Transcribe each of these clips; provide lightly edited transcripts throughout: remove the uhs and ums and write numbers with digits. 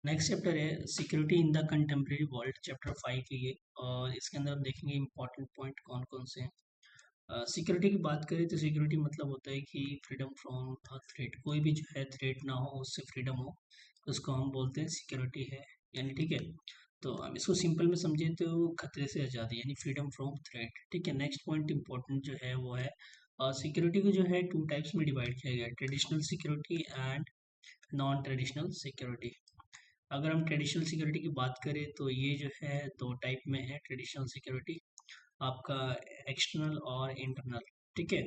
Next chapter है security in the contemporary world, chapter 5 है ये। और इसके अंदर हम देखेंगे इंपॉर्टेंट पॉइंट कौन कौन से हैं। सिक्योरिटी की बात करें तो सिक्योरिटी मतलब होता है कि फ्रीडम फ्रॉम थ्रेट, कोई भी जो है थ्रेट ना हो, उससे फ्रीडम हो, तो उसको हम बोलते हैं सिक्योरिटी है। यानी ठीक है, तो हम इसको सिंपल में समझे तो खतरे से आज़ादी, यानी फ्रीडम फ्रॉम थ्रेट। ठीक है, नेक्स्ट पॉइंट इंपॉर्टेंट जो है वो है सिक्योरिटी को जो है टू टाइप्स में डिवाइड किया गया है, traditional security and non traditional security. अगर हम ट्रेडिशनल सिक्योरिटी की बात करें तो ये जो है दो टाइप में है ट्रेडिशनल सिक्योरिटी, आपका एक्सटर्नल और इंटरनल। ठीक है,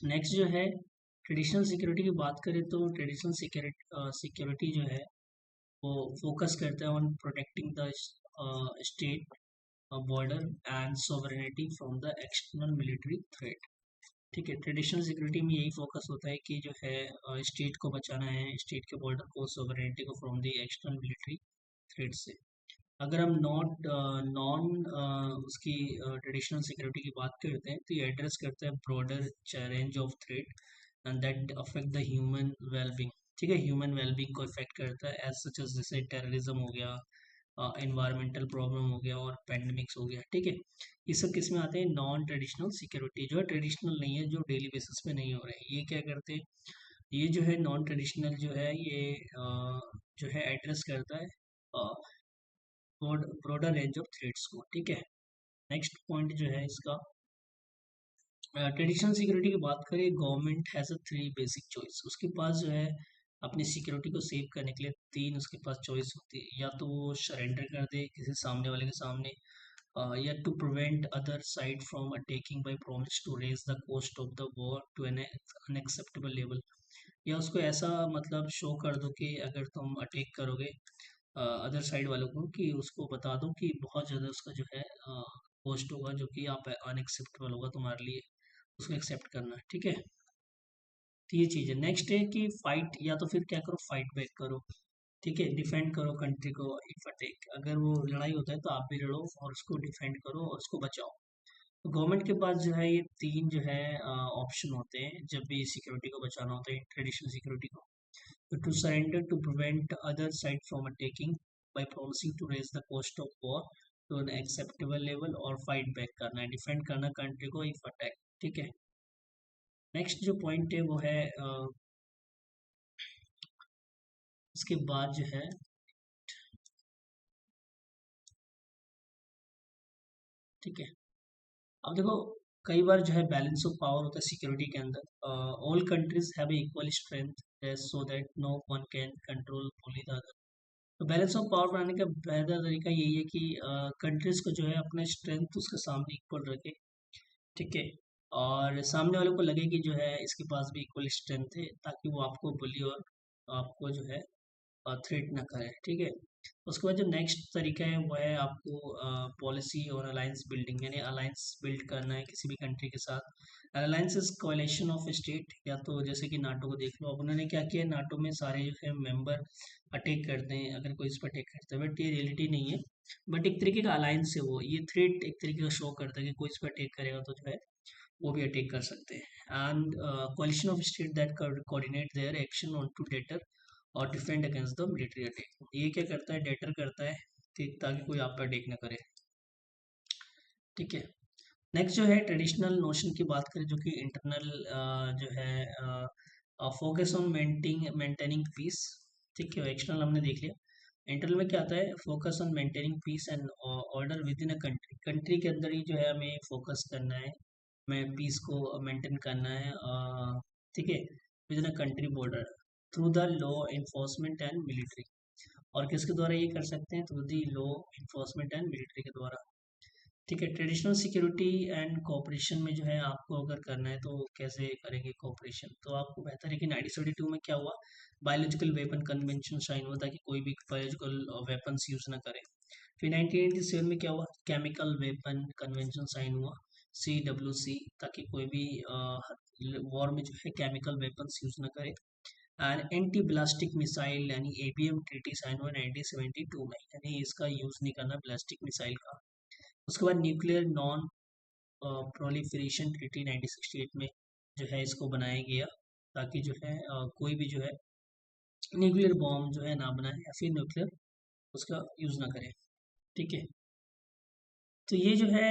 नेक्स्ट जो है ट्रेडिशनल सिक्योरिटी की बात करें तो ट्रेडिशनल सिक्योरिटी जो है वो फोकस करता है on protecting the state border and sovereignty from the external military threat. ठीक है, ट्रेडिशनल सिक्योरिटी में यही फोकस होता है कि जो है स्टेट को बचाना है, स्टेट के बॉर्डर को, सोवरेनिटी को from the external military threat से। अगर हम नॉट नॉन उसकी ट्रेडिशनल सिक्योरिटी की बात करते हैं तो ये एड्रेस करता है broader range of threat and that affect the human wellbeing. ठीक है, ह्यूमन वेलबींग को इफेक्ट करता है एज सच एज जैसे टेररिज्म हो गया, इन्वायरमेंटल प्रॉब्लम हो गया और पेंडेमिक्स हो गया। ठीक है, ये सब किस में आते हैं, नॉन ट्रेडिशनल सिक्योरिटी, जो है ट्रेडिशनल नहीं है, जो डेली बेसिस पे नहीं हो रहे हैं। ये क्या करते हैं, ये जो है नॉन ट्रेडिशनल जो है ये जो है एड्रेस करता है ब्रॉडर रेंज ऑफ थ्रेड्स को। ठीक है, नेक्स्ट पॉइंट जो है इसका ट्रेडिशनल सिक्योरिटी की बात करें, government has a three basic choice. उसके पास जो है अपनी सिक्योरिटी को सेव करने के लिए तीन उसके पास चॉइस होती है, या तो वो सरेंडर कर दे किसी सामने वाले के सामने, या to prevent other side from attacking by promise to raise the cost of the war to an unacceptable level, या उसको ऐसा मतलब शो कर दो कि अगर तुम अटैक करोगे अदर साइड वालों को, कि उसको बता दो कि बहुत ज़्यादा उसका जो है कॉस्ट होगा, जो कि आप अनएक्सेप्टेबल होगा तुम्हारे लिए, उसको एक्सेप्ट करना है। ठीक है, तो ये चीज़ है। नेक्स्ट है कि फाइट, या तो फिर क्या करो, फाइट बैक करो। ठीक है, डिफेंड करो कंट्री को इफ अटैक, अगर वो लड़ाई होता है तो आप भी लड़ो और उसको डिफेंड करो और उसको बचाओ। तो गवर्नमेंट के पास जो है ये तीन जो है ऑप्शन होते हैं जब भी सिक्योरिटी को बचाना होता है, ट्रेडिशनल सिक्योरिटी को। To surrender to prevent other side from attacking by promising to raise the cost of war to an acceptable level, और फाइट बैक करना है, डिफेंड करना कंट्री को इफ अटैक। ठीक है, नेक्स्ट जो पॉइंट है वो है इसके बाद जो है, ठीक है, अब देखो कई बार जो है बैलेंस ऑफ पावर होता है सिक्योरिटी के अंदर। All countries have equal strength so that no one can control only the other. तो बैलेंस ऑफ पावर बनाने का बेहतर तरीका यही है कि कंट्रीज को जो है अपना स्ट्रेंथ उसके सामने इक्वल रखे। ठीक है, और सामने वाले को लगे कि जो है इसके पास भी इक्वल स्ट्रेंथ है, ताकि वो आपको बुली और आपको जो है थ्रेट ना करे। ठीक है, उसके बाद जो नेक्स्ट तरीका है वो है आपको पॉलिसी और अलायंस बिल्डिंग, यानी अलायंस बिल्ड करना है किसी भी कंट्री के साथ। अलायंस इज कोalition ऑफ स्टेट, या तो जैसे कि नाटो को देख लो, अब उन्होंने क्या किया, नाटो में सारे जो है मेंबर अटैक करते हैं अगर कोई इस पर अटैक करता है, बट ये रियलिटी नहीं है, बट एक तरीके का अलायंस है वो, ये थ्रेट एक तरीके का शो करता है कि कोई इस पर अटैक करेगा तो जो है वो भी अटैक कर सकते हैं। And coalition of state that coordinate their action on to deter or defend against the military attack. ये क्या करता है, डेटर करता है ठीक, ताकि कोई आप पर अटैक ना करे। ठीक है, नेक्स्ट जो है ट्रेडिशनल नोशन की बात करें, जो कि इंटरनल जो है फोकस ऑन मेंटेनिंग पीस। ठीक है, एक्सटर्नल हमने देख लिया। इंटरनल में क्या आता है, focus on maintaining peace and order within a country, country के अंदर ही जो है हमें फोकस करना है, हमें पीस को मेंटेन करना है। ठीक है, with in a country border through the law enforcement and military, और किसके द्वारा ये कर सकते हैं, through the law enforcement and military के द्वारा। ठीक है, ट्रेडिशनल सिक्योरिटी एंड कोऑपरेशन में जो है आपको अगर करना है तो कैसे करेंगे कोऑपरेशन, तो आपको बेहतर है कि 1972 में क्या हुआ, बायोलॉजिकल वेपन कन्वेंशन साइन हुआ, ताकि कोई भी बायोलॉजिकल वेपन्स यूज ना करे। फिर 1987 में क्या हुआ, केमिकल वेपन कन्वेंशन साइन हुआ, CWC, ताकि कोई भी वॉर में जो है केमिकल वेपन्स यूज ना करे। एंड एंटी ब्लास्टिक मिसाइल यानी ABM ट्रीटी साइन हुआ 1972 में, यानी इसका यूज नहीं करना ब्लास्टिक मिसाइल का। उसके बाद न्यूक्लियर नॉन प्रोलिफरेशन ट्रीटी 1968 में जो है इसको बनाया गया, ताकि जो है कोई भी जो है न्यूक्लियर बॉम्ब जो है ना बनाए या फिर न्यूक्लियर उसका यूज़ ना करें। ठीक है। तो ये जो है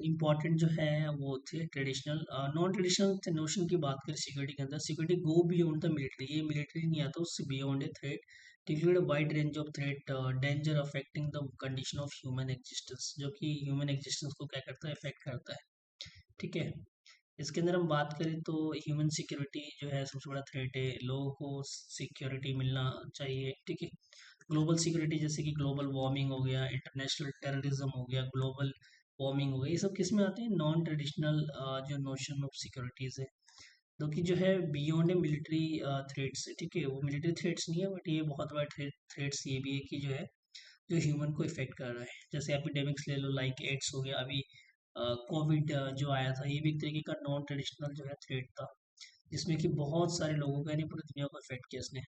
इम्पोर्टेंट जो है वो थे ट्रेडिशनल। नॉन ट्रेडिशनल नोशन की बात करें सिक्योरिटी के अंदर, security go beyond the military, ये मिलिट्री नहीं आता, उससे beyond a threat, declared a wide range of threat danger affecting the condition of human existence, जो कि ह्यूमन एग्जिस्टेंस को क्या करता है, इफेक्ट करता है। ठीक है। इसके अंदर हम बात करें तो ह्यूमन सिक्योरिटी जो है सबसे बड़ा थ्रेट है, लोगों को सिक्योरिटी मिलना चाहिए। ठीक है। ग्लोबल सिक्योरिटी जैसे कि ग्लोबल वार्मिंग हो गया, इंटरनेशनल टेररिज्म हो गया, ग्लोबल वार्मिंग हो गया, ये सब किस में आते हैं, नॉन ट्रेडिशनल जो नोशन ऑफ सिक्योरिटीज है, जो कि जो है बियॉन्ड है मिलिट्री थ्रेट्स है। ठीक है, वो मिलिट्री थ्रेट्स नहीं है, बट ये बहुत बड़ा थ्रेट्स ये भी है कि जो है जो ह्यूमन को इफेक्ट कर रहा है। जैसे एपिडेमिक्स ले लो, लाइक एड्स हो गया, अभी कोविड जो आया था, ये भी एक तरीके का नॉन ट्रेडिशनल जो है थ्रेट था, जिसमें कि बहुत सारे लोगों का यानी पूरी दुनिया को इफेक्ट किया इसने।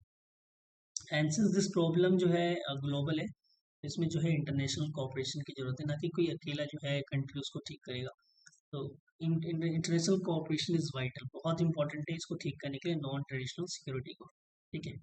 एंड सिंस दिस प्रॉब्लम जो है ग्लोबल है, इसमें जो है इंटरनेशनल कोऑपरेशन की जरूरत है, ना कि कोई अकेला जो है कंट्री उसको ठीक करेगा। तो इंटरनेशनल कोऑपरेशन इज वाइटल, बहुत इंपॉर्टेंट है इसको ठीक करने के लिए नॉन ट्रेडिशनल सिक्योरिटी को। ठीक है।